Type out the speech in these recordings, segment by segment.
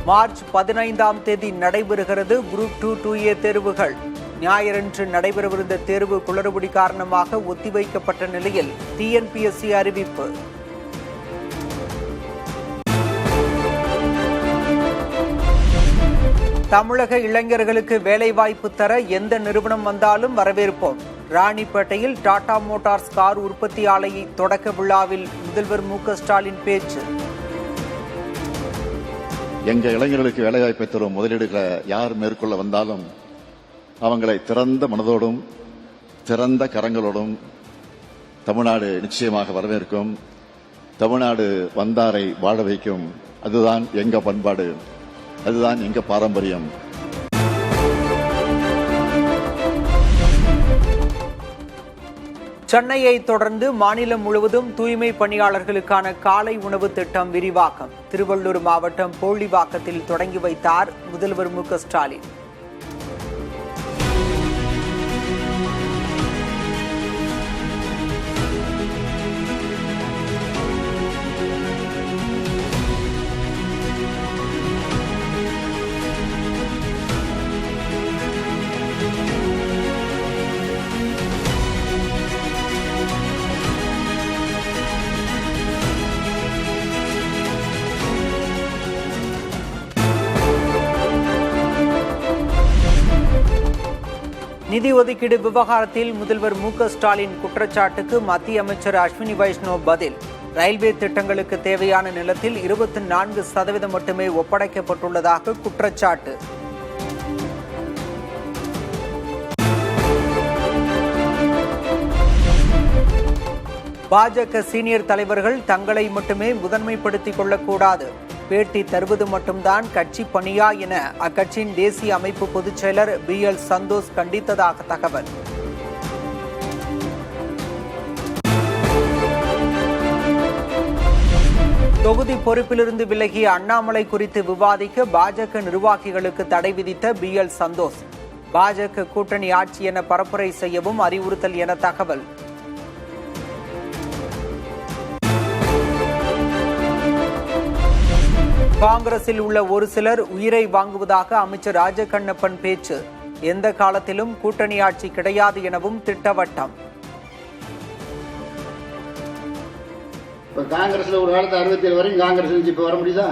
March 15ஆம் தேதி நடைபெறுகிறது குரூப் 2 2A தேர்வுகள். ஞாயிறன்று நடைபெறவிருந்த தேர்வு குளறுபடி காரணமாக ஒத்திவைக்கப்பட்ட நிலையில் TNPSC அறிவிப்பு. தமிழக இளைஞர்களுக்கு வேலைவாய்ப்பு தர எந்த நிறுவனம் வந்தாலும் வரவேற்போம். ராணிப்பேட்டையில் டாடா மோட்டார்ஸ் கார் உற்பத்தி ஆலையை தொடக்க விழாவில் முதல்வர் மு.க.ஸ்டாலின் பேச்சு. எங்க இளைஞர்களுக்கு வேலைவாய்ப்பை தரும் முதலீடுகளை யார் மேற்கொள்ள வந்தாலும் அவங்களை திறந்த மனதோடும் திறந்த கரங்களோடும் தமிழ்நாடு நிச்சயமாக வரவேற்கும். தமிழ்நாடு வந்தாரை வாழ வைக்கும். அதுதான் எங்க பண்பாடு, அதுதான் எங்க பாரம்பரியம். சென்னையை தொடர்ந்து மாநிலம் முழுவதும் தூய்மை பணியாளர்களுக்கான காலை உணவு திட்டம் விரிவாக்கம். திருவள்ளூர் மாவட்டம் போள்ளிவாக்கத்தில் தொடங்கி வைத்தார் முதல்வர் மு.க.ஸ்டாலின். நிதி ஒதுக்கீடு விவகாரத்தில் முதல்வர் மு.க.ஸ்டாலின் குற்றச்சாட்டுக்கு மத்திய அமைச்சர் அஸ்வினி வைஷ்ணவ் பதில். ரயில்வே திட்டங்களுக்கு தேவையான நிலத்தில் 24% மட்டுமே ஒப்படைக்கப்பட்டுள்ளதாக குற்றச்சாட்டு. பாஜக சீனியர் தலைவர்கள் தங்களை மட்டுமே முதன்மைப்படுத்திக் கொள்ளக்கூடாது. பேட்டி தருவது மட்டும்தான் கட்சி பணியா என அக்கட்சியின் தேசிய அமைப்பு பொதுச் செயலர் BL சந்தோஷ் கண்டித்ததாக தகவல். தொகுதி பொறுப்பிலிருந்து விலகிய அண்ணாமலை குறித்து விவாதிக்க பாஜக நிர்வாகிகளுக்கு தடை விதித்த BL சந்தோஷ். பாஜக கூட்டணி ஆட்சி என பரப்புரை செய்யவும் அறிவுறுத்தல் என தகவல். காங்கிரஸில் உள்ள ஒரு சிலர் உயிரை வாங்குவதாக அமைச்சர் ராஜகண்ணப்பன் பேச்சு. எந்த காலத்திலும் கூட்டணி ஆட்சி கிடையாது எனவும் திட்டவட்டம். காங்கிரஸ்ல ஒரு காலத்து 67 வரைக்கும் காங்கிரஸ் இருந்துச்சு, இப்ப வர முடியுதா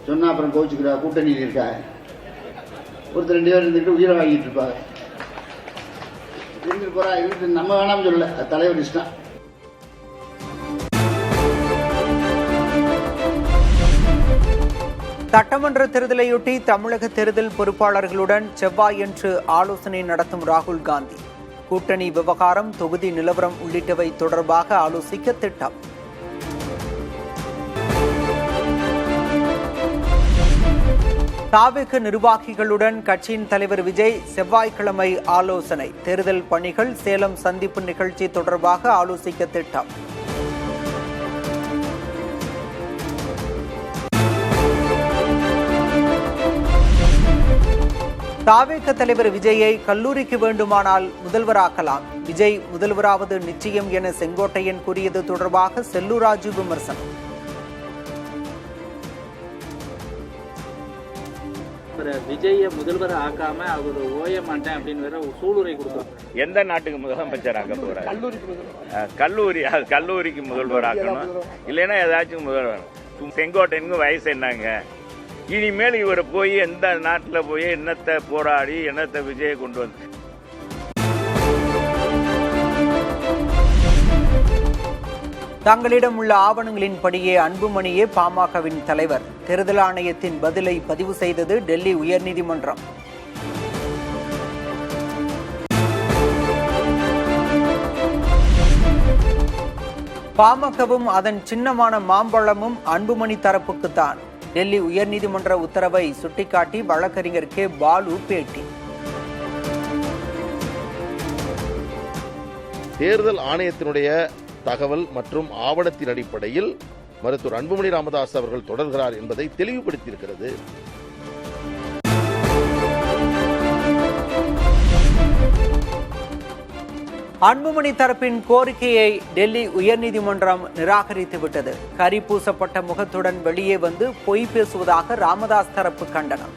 சொன்னா அப்புறம் கோச்சுக்கிறா. கூட்டணி இருக்கா ஒருத்தர் 2 பேர் இருந்துட்டு உயிரை வாங்கிட்டு இருப்பாங்க. இருந்துட்டு போறா, இருந்து நம்ம வேணாம் சொல்லல, தலைவர் இஷ்டம். சட்டமன்ற தேர்தலையொட்டி தமிழக தேர்தல் பொறுப்பாளர்களுடன் செவ்வாயன்று ஆலோசனை நடத்தும் ராகுல் காந்தி. கூட்டணி விவகாரம், தொகுதி நிலவரம் உள்ளிட்டவை தொடர்பாக ஆலோசிக்க திட்டம். தாவேக நிர்வாகிகளுடன் கட்சியின் தலைவர் விஜய் செவ்வாய்க்கிழமை ஆலோசனை. தேர்தல் பணிகள், சேலம் சந்திப்பு நிகழ்ச்சி தொடர்பாக ஆலோசிக்க திட்டம். தாவேக தலைவர் விஜயை கல்லூரிக்கு வேண்டுமானால் முதல்வராக்கலாம். விஜய் முதல்வராவது நிச்சயம் என செங்கோட்டையன் கூறியது தொடர்பாக செல்லூர் ராஜு விமர்சனம். விஜய முதல்வர் ஆக்காம அவர் ஓய மாட்டேன் அப்படின்னு வேற சூளுரை கொடுத்தார். எந்த நாட்டுக்கு முதலமைச்சர் ஆக்க போறாரு? கல்லூரிக்கு முதல்வர் ஆக்கணும், இல்லைன்னா ஏதாச்சும் முதல்வர். செங்கோட்டையனுக்கு வயசு என்னங்க? இனிமேல் இவர் போய் எந்த நாட்டில் போய் என்னத்தை போராடி என்னத்தை விஜயை கொண்டு வந்து. தங்களிடம் உள்ள ஆவணங்களின்படியே அன்புமணியே பாமகவின் தலைவர். தேர்தல் ஆணையத்தின் பதிலை பதிவு செய்தது டெல்லி உயர்நீதிமன்றம். பாமகவும் அதன் சின்னமான மாம்பழமும் அன்புமணி தரப்புக்குத்தான். டெல்லி உயர்நீதிமன்ற உத்தரவை சுட்டிக்காட்டி வழக்கறிஞர் கே. பாலு பேட்டி. தேர்தல் ஆணையத்தினுடைய தகவல் மற்றும் ஆவணத்தின் அடிப்படையில் மருத்துவர் அன்புமணி ராமதாஸ் அவர்கள் தொடர்கிறார் என்பதை தெளிவுபடுத்தியிருக்கிறது. அன்புமணி தரப்பின் கோரிக்கையை டெல்லி உயர்நீதிமன்றம் நிராகரித்துவிட்டது. கரி பூசப்பட்ட முகத்துடன் வெளியே வந்து பொய் பேசுவதாக ராமதாஸ் தரப்பு கண்டனம்.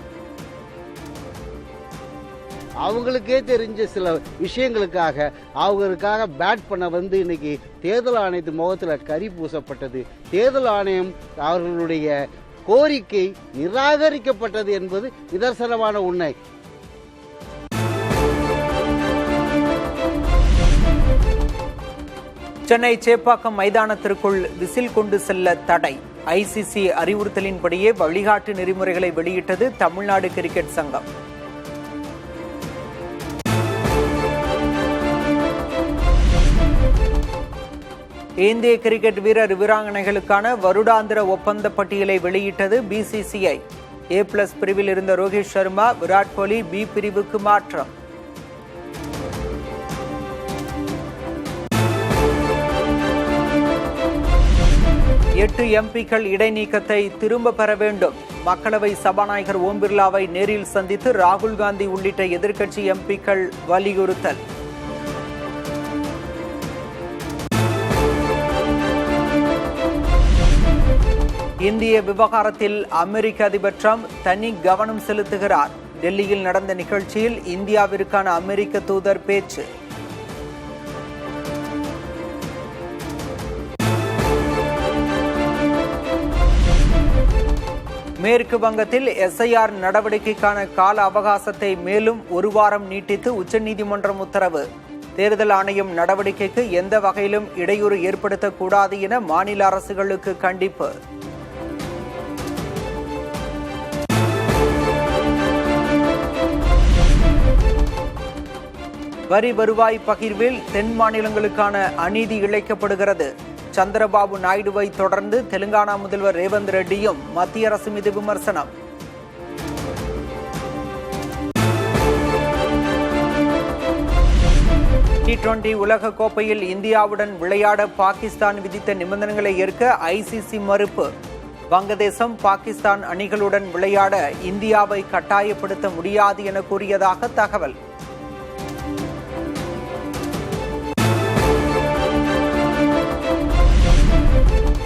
அவங்களுக்கே தெரிஞ்ச சில விஷயங்களுக்காக அவங்களுக்காக பேட் பண்ண வந்து இன்னைக்கு தேர்தல் ஆணையத்து முகத்தில் கரி பூசப்பட்டது. தேர்தல் ஆணையம் அவர்களுடைய கோரிக்கை நிராகரிக்கப்பட்டது என்பது நிதர்சனமான உண்மை. சென்னை சேப்பாக்கம் மைதானத்திற்குள் விசில் கொண்டு செல்ல தடை. ஐசிசி அறிவுறுத்தலின்படியே வழிகாட்டு நெறிமுறைகளை வெளியிட்டது தமிழ்நாடு கிரிக்கெட் சங்கம். இந்திய கிரிக்கெட் வீரர் வீராங்கனைகளுக்கான வருடாந்திர ஒப்பந்த பட்டியலை வெளியிட்டது பிசிசிஐ. A+ பிரிவில் இருந்த ரோஹித் சர்மா, விராட் கோலி B பிரிவுக்கு மாற்றம். எட்டு எம்பிக்கள் இடைநீக்கத்தை திரும்ப பெற வேண்டும். மக்களவை சபாநாயகர் ஓம் பிர்லாவை நேரில் சந்தித்து ராகுல் காந்தி உள்ளிட்ட எதிர்க்கட்சி எம்பிக்கள் வலியுறுத்தல். இந்திய விவகாரத்தில் அமெரிக்க அதிபர் டிரம்ப் தனி கவனம் செலுத்துகிறார். டெல்லியில் நடந்த நிகழ்ச்சியில் இந்தியாவிற்கான அமெரிக்க தூதர் பேச்சு. மேற்கு வங்கத்தில் SIR நடவடிக்கைக்கான கால அவகாசத்தை மேலும் ஒரு வாரம் நீட்டித்து உச்சநீதிமன்றம் உத்தரவு. தேர்தல் ஆணையம் நடவடிக்கைக்கு எந்த வகையிலும் இடையூறு ஏற்படுத்தக்கூடாது என மாநில அரசுகளுக்கு கண்டிப்பு. வரி வருவாய் பகிர்வில் தென் மாநிலங்களுக்கான அநீதி இழைக்கப்படுகிறது. சந்திரபாபு நாயுடுவை தொடர்ந்து தெலுங்கானா முதல்வர் ரேவந்த் ரெட்டியும் மத்திய அரசு மீது விமர்சனம். T20 உலக கோப்பையில் இந்தியாவுடன் விளையாட பாகிஸ்தான் விதித்த நிபந்தனைகளை ஏற்க ICC மறுப்பு. வங்கதேசம் பாகிஸ்தான் அணிகளுடன் விளையாட இந்தியாவை கட்டாயப்படுத்த முடியாது என கூறியதாக தகவல்.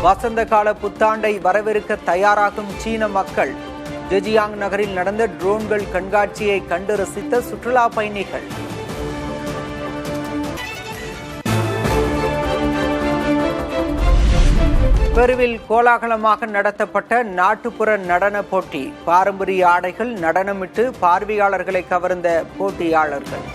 வசந்த கால புத்தாண்டை வரவேற்க தயாராகும் சீன மக்கள். ஜெஜியாங் நகரில் நடந்த ட்ரோன்கள் கண்காட்சியை கண்டு ரசித்த சுற்றுலா பயணிகள். பெருவில் கோலாகலமாக நடத்தப்பட்ட நாட்டுப்புற நடன போட்டி. பாரம்பரிய ஆடைகள் நடனமிட்டு பார்வையாளர்களை கவர்ந்த போட்டியாளர்கள்.